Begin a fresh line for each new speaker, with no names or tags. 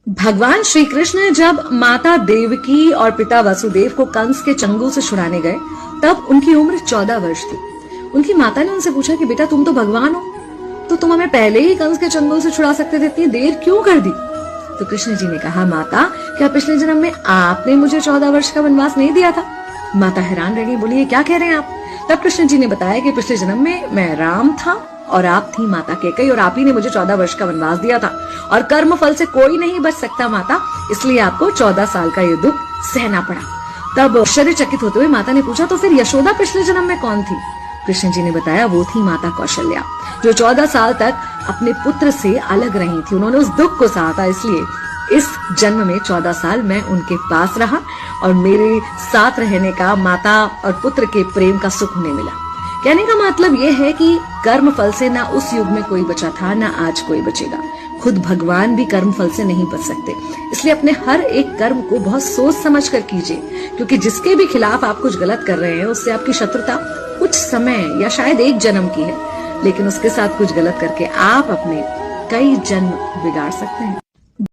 भगवान श्री कृष्ण जब माता देवकी और पिता वसुदेव को कंस के चंगुल से छुड़ाने गए तब उनकी उम्र 14 वर्ष थी। उनकी माता ने उनसे पूछा कि बेटा तुम तो भगवान हो, तो तुम हमें पहले ही कंस के चंगुल से छुड़ा सकते थे, इतनी देर क्यों कर दी? तो कृष्ण जी ने कहा, माता क्या पिछले जन्म में आपने मुझे 14 वर्ष का वनवास नहीं दिया था? माता हैरान रह गई, बोली ये क्या कह रहे हैं आप? तब कृष्ण जी ने बताया कि पिछले जन्म में मैं राम था और आप थी माता कैकेयी और आप ही ने मुझे 14 वर्ष का वनवास दिया था और कर्म फल से कोई नहीं बच सकता माता, इसलिए आपको 14 साल का ये दुख सहना पड़ा। तब आश्चर्यचकित होते हुए माता ने पूछा, तो फिर यशोदा पिछले जन्म में कौन थी? कृष्ण जी ने बताया, वो थी माता कौशल्या, जो 14 साल तक अपने पुत्र से अलग रही थी। उन्होंने उस दुख को सहा था, इसलिए इस जन्म में 14 साल मैं उनके पास रहा और मेरे साथ रहने का माता और पुत्र के प्रेम का सुख उन्हें मिला। कहने का मतलब यह है कि कर्म फल से ना उस युग में कोई बचा था, ना आज कोई बचेगा। खुद भगवान भी कर्म फल से नहीं बच सकते, इसलिए अपने हर एक कर्म को बहुत सोच समझ कर कीजिए, क्योंकि जिसके भी खिलाफ आप कुछ गलत कर रहे हैं उससे आपकी शत्रुता कुछ समय या शायद एक जन्म की है, लेकिन उसके साथ कुछ गलत करके आप अपने कई जन्म बिगाड़ सकते हैं।